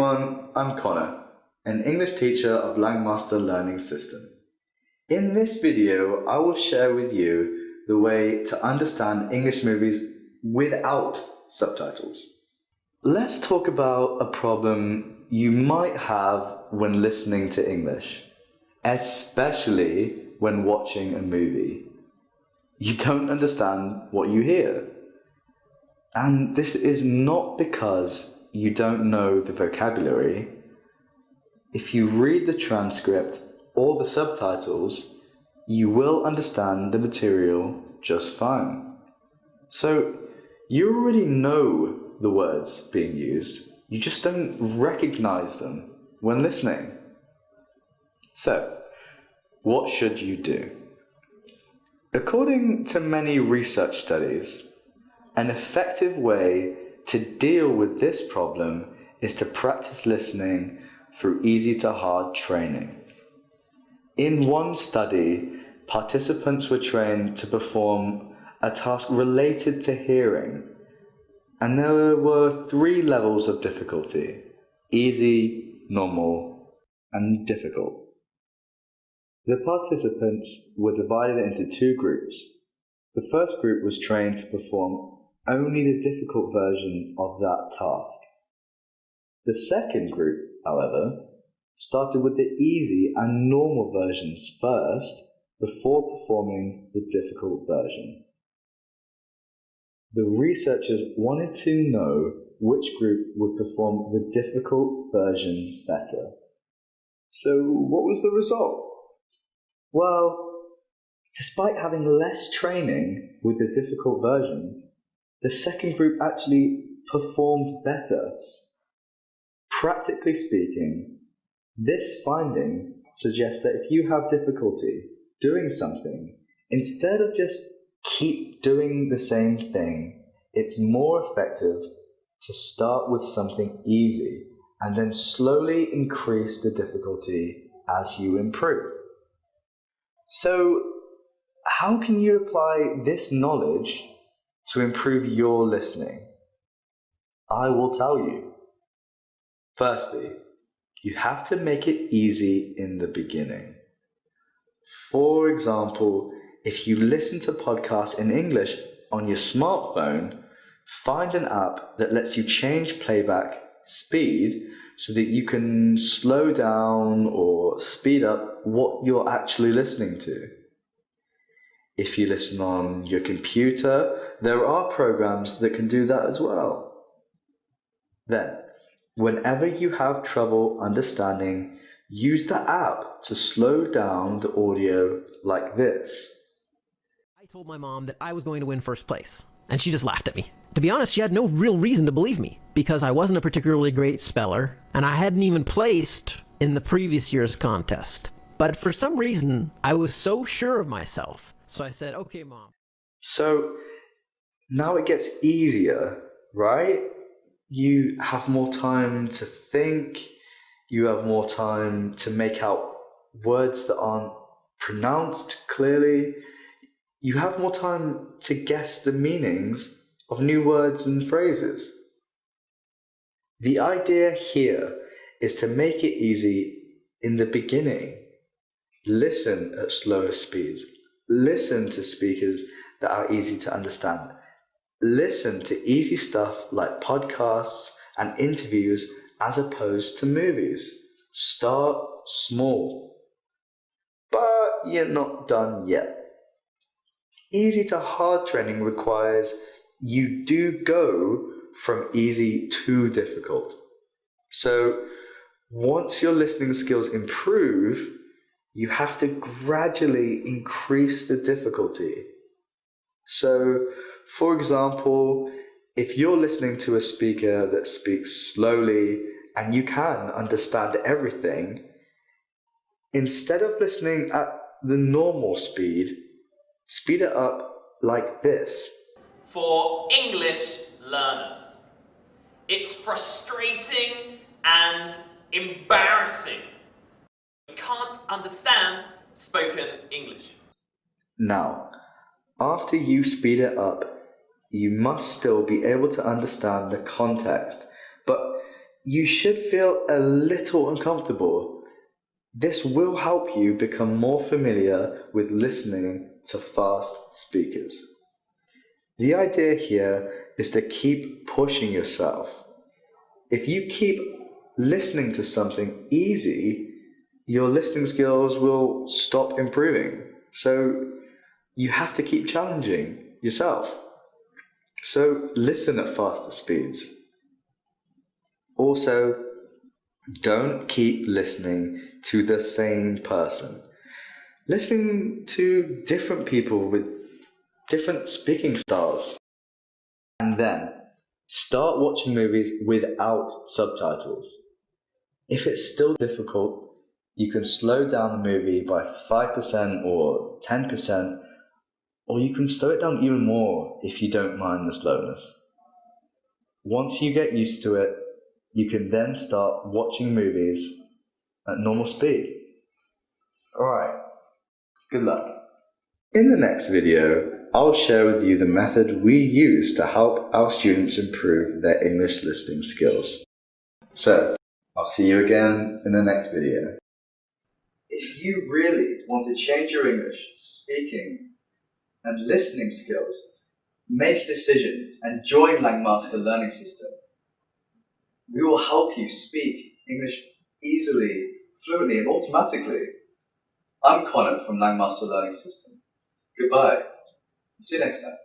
everyone, I'm Connor, an English teacher of Langmaster Learning System. In this video, I will share with you the way to understand English movies without subtitles. Let's talk about a problem you might have when listening to English, especially when watching a movie. You don't understand what you hear. And this is not because you don't know the vocabulary. If you read the transcript or the subtitles, you will understand the material just fine. So you already know the words being used, you just don't recognize them when listening. So, what should you do? According to many research studies, an effective way to deal with this problem is to practice listening through easy to hard training. In one study, participants were trained to perform a task related to hearing, and there were 3 levels of difficulty: easy, normal, and difficult. The participants were divided into 2 groups. The first group was trained to perform only the difficult version of that task. The second group, however, started with the easy and normal versions first before performing the difficult version. The researchers wanted to know which group would perform the difficult version better. So what was the result? Well, despite having less training with the difficult version, the second group actually performed better. Practically speaking, this finding suggests that if you have difficulty doing something, instead of just keep doing the same thing, it's more effective to start with something easy and then slowly increase the difficulty as you improve. So, how can you apply this knowledge to improve your listening? I will tell you. Firstly, you have to make it easy in the beginning. For example, if you listen to podcasts in English on your smartphone, find an app that lets you change playback speed so that you can slow down or speed up what you're actually listening to. If you listen on your computer, there are programs that can do that as well. Then, whenever you have trouble understanding, use the app to slow down the audio like this. I told my mom that I was going to win first place, and she just laughed at me. To be honest, she had no real reason to believe me, because I wasn't a particularly great speller, and I hadn't even placed in the previous year's contest. But for some reason, I was so sure of myself. So I said, okay, Mom. So now it gets easier, right? You have more time to think. You have more time to make out words that aren't pronounced clearly. You have more time to guess the meanings of new words and phrases. The idea here is to make it easy in the beginning. Listen at slower speeds. Listen to speakers that are easy to understand. Listen to easy stuff like podcasts and interviews as opposed to movies. Start small. But you're not done yet. Easy to hard training requires you do go from easy to difficult. So once your listening skills improve, you have to gradually increase the difficulty. So, for example, if you're listening to a speaker that speaks slowly and you can understand everything, instead of listening at the normal speed, speed it up like this. For English learners, it's frustrating and embarrassing. You can't understand spoken English. Now, after you speed it up, you must still be able to understand the context, but you should feel a little uncomfortable. This will help you become more familiar with listening to fast speakers. The idea here is to keep pushing yourself. If you keep listening to something easy, your listening skills will stop improving. So you have to keep challenging yourself. So listen at faster speeds. Also, don't keep listening to the same person. Listen to different people with different speaking styles. And then start watching movies without subtitles. If it's still difficult, you can slow down the movie by 5% or 10%, or you can slow it down even more if you don't mind the slowness. Once you get used to it, you can then start watching movies at normal speed. Alright, good luck. In the next video, I'll share with you the method we use to help our students improve their English listening skills. So, I'll see you again in the next video. If you really want to change your English speaking and listening skills, make a decision and join Langmaster Learning System. We will help you speak English easily, fluently, and automatically. I'm Connor from Langmaster Learning System. Goodbye. See you next time.